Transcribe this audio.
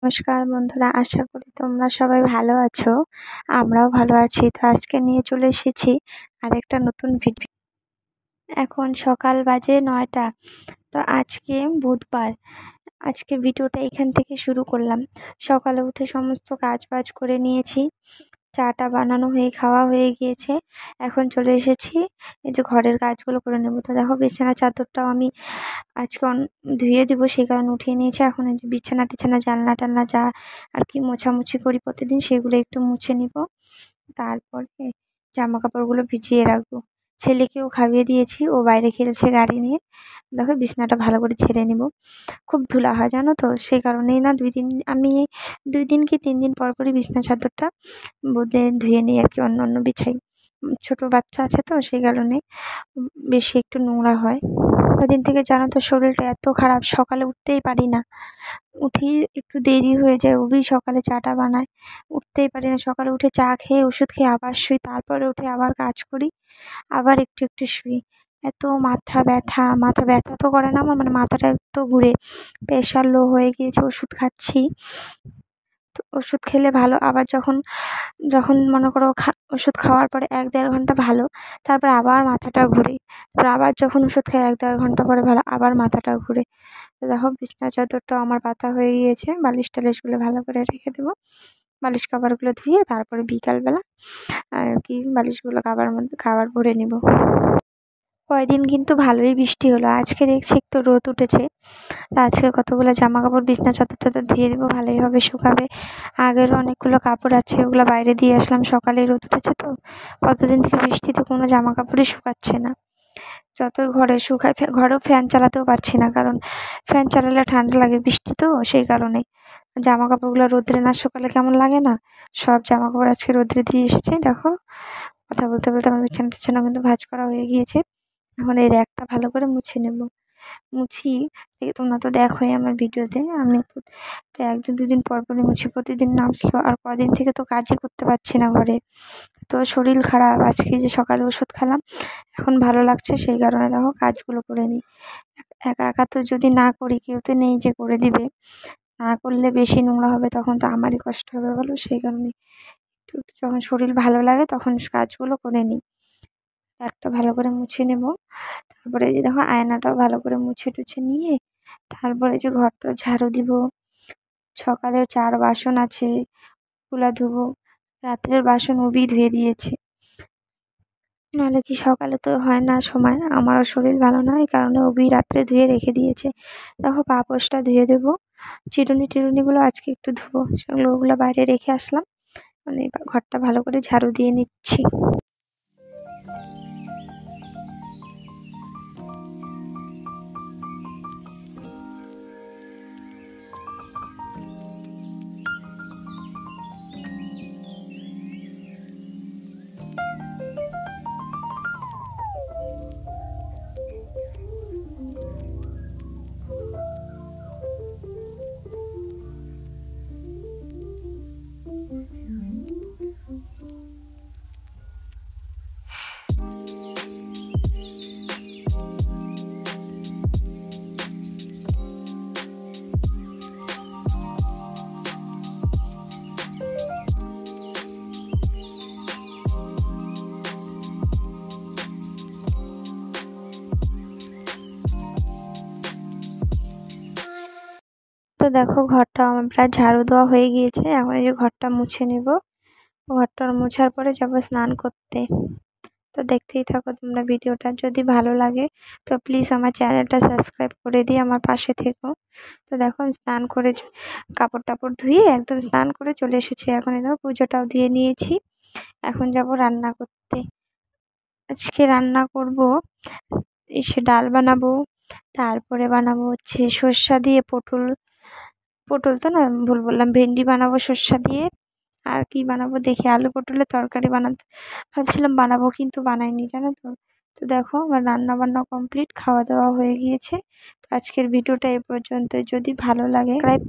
নমস্কার বন্ধুরা, আশা করি তোমরা সবাই ভালো আছো। আমরাও ভালো আছি। তো আজকে নিয়ে চলে এসেছি আরেকটা নতুন ভিডিও। এখন সকাল বাজে 9টা। তো আজকে বুধবার। আজকে ভিডিওটা এখান থেকে শুরু করলাম। সকালে উঠে সমস্ত কাজ বাজ করে নিয়েছি, চাটা বানানো হয়ে খাওয়া হয়ে গিয়েছে। এখন চলে এসেছি এই যে ঘরের কাজগুলো করে নেবো। তো দেখো বিছানা চাদরটাও আমি আজকে ধুয়ে দেবো, সেই কারণে উঠিয়ে নিয়েছি। এখন এই যে বিছানা টিছানা জানলা টালনা যা আর কি মোছামুছি করি প্রতিদিন, সেগুলো একটু মুছে নিব। তারপরে জামা কাপড়গুলো ভিজিয়ে রাখবো। ছেলেকেও খাইয়ে দিয়েছি, ও বাইরে খেলছে গাড়ি নিয়ে। দেখো বিছানাটা ভালো করে ঝেড়ে নেব। খুব ধুলা হয় জানো তো, সেই কারণেই না 2 দিন কি 3 দিন পর পরই বিছানা চাদরটা বদলে ধুয়ে নিই আর কি, অন্য বিছাই। ছোটো বাচ্চা আছে তো সেই কারণে বেশি একটু নোংরা হয়। কদিন থেকে জানো তো শরীরটা এত খারাপ, সকালে উঠতেই পারি না। উঠি একটু দেরি হয়ে যায়, সকালে চাটা বানায়, উঠতেই পারি না। সকালে উঠে চা খেয়ে ওষুধ খেয়ে আবার শুই, তারপরে উঠে আবার কাজ করি, আবার একটু একটু শুই। এত মাথা ব্যথা তো করে না আমার, মানে মাথাটা এত ঘুরে, প্রেশার লো হয়ে গিয়েছে, ওষুধ খাচ্ছি। তো ওষুধ খেলে ভালো, আবার যখন যখন মনে করো ওষুধ খাওয়ার পরে 1-1.5 ঘন্টা ভালো, তারপর আবার মাথাটা ঘুরে। তারপর আবার যখন ওষুধ খাই 1-1.5 ঘন্টা পরে ভালো, আবার মাথাটা ঘুরে। তো দেখো বিছানা চাদরটাও আমার পাতা হয়ে গিয়েছে, বালিশ টালিশগুলো ভালো করে রেখে দেবো। বালিশ কাভারগুলো ধুয়ে তারপরে বিকালবেলা আর কি বালিশগুলো খাবার ভরে নেব। কয়দিন কিন্তু ভালোই বৃষ্টি হলো, আজকে দেখছি একটু রোদ উঠেছে। তা আজকে কতগুলো জামা কাপড় বিছনা চাদর টাদর ধুয়ে দেবো, ভালোই হবে, শুকাবে। আগের অনেকগুলো কাপড় আছে, ওগুলো বাইরে দিয়ে আসলাম, সকালে রোদ উঠেছে তো। কতদিন থেকে বৃষ্টিতে কোনো জামা কাপড়ই শুকাচ্ছে না। যত ঘরে শুকায়, ঘরেও ফ্যান চালাতেও পারছি না, কারণ ফ্যান চালালে ঠান্ডা লাগে, বৃষ্টি তো সেই কারণে। জামা কাপড়গুলো রোদ্রে না শুকালে কেমন লাগে না। সব জামা কাপড় আজকে রোদ্রে দিয়ে এসেছি। দেখো কথা বলতে বলতে আমার বিছানা টিছানা কিন্তু ভাঁজ করা হয়ে গিয়েছে। এখন এই র্যাকটা ভালো করে মুছে নেব। মুছি, তোমরা তো দেখোই আমার ভিডিওতে, আমি 1-2 দিন পর পরই মুছি, প্রতিদিন না মুছলেও। আর কদিন থেকে তো কাজই করতে পারছি না ঘরে, তো শরীর খারাপ। আজকে যে সকালে ওষুধ খেলাম, এখন ভালো লাগছে, সেই কারণে দেখো কাজগুলো করে নিই। একা একা তো যদি না করি, কেউ তো নেই যে করে দিবে। না করলে বেশি নোংরা হবে, তখন তো আমারই কষ্ট হবে বলো, সেই কারণে একটু একটু যখন শরীর ভালো লাগে তখন কাজগুলো করে নিই। একটা ভালো করে মুছে নেব। তারপরে এই যে দেখো আয়নাটাও ভালো করে মুছে টুছে নিয়ে তারপরে যে ঘরটা ঝাড়ু দিব। সকালের 4 বাসন আছে, ওগুলো ধুবো। রাত্রের বাসন ধুয়ে দিয়েছে, নাহলে কি সকালে তো হয় না সময়। আমারও শরীর ভালো না, এই কারণে রাত্রে ধুয়ে রেখে দিয়েছে। দেখো পাপোশটা ধুয়ে দেবো। চিরুনিগুলো আজকে একটু ধুবো, ওগুলো বাইরে রেখে আসলাম। মানে ঘরটা ভালো করে ঝাড়ু দিয়ে নিচ্ছি। তো দেখো ঘরটা আমার প্রায় ঝাড়ু দেওয়া হয়ে গিয়েছে। এখন এই যে ঘরটা মুছে নেব। ঘরটা মোছার পরে যাবো স্নান করতে। তো দেখতেই থাকো তোমরা ভিডিওটা, যদি ভালো লাগে তো প্লিজ আমার চ্যানেলটা সাবস্ক্রাইব করে দিয়ে আমার পাশে থেকো। তো দেখো আমি স্নান করে কাপড় টাপড় ধুয়ে একদম স্নান করে চলে এসেছি। এখন দেখো পুজোটাও দিয়ে নিয়েছি। এখন যাব রান্না করতে। আজকে রান্না করব, এসে ডাল বানাবো, তারপরে বানাবো হচ্ছে সর্ষা দিয়ে পটল। পটল তো না, ভুল বললাম, ভেন্ডি বানাবো সর্ষা দিয়ে। আর কি বানাবো দেখি, আলু পটলের তরকারি বানাতে ভাবছিলাম বানাবো, কিন্তু বানাইনি জানো তো। তো দেখো আমার রান্না বান্না কমপ্লিট, খাওয়া দাওয়া হয়ে গিয়েছে। তো আজকের ভিডিওটা এই পর্যন্ত, যদি ভালো লাগে সাবস্ক্রাইব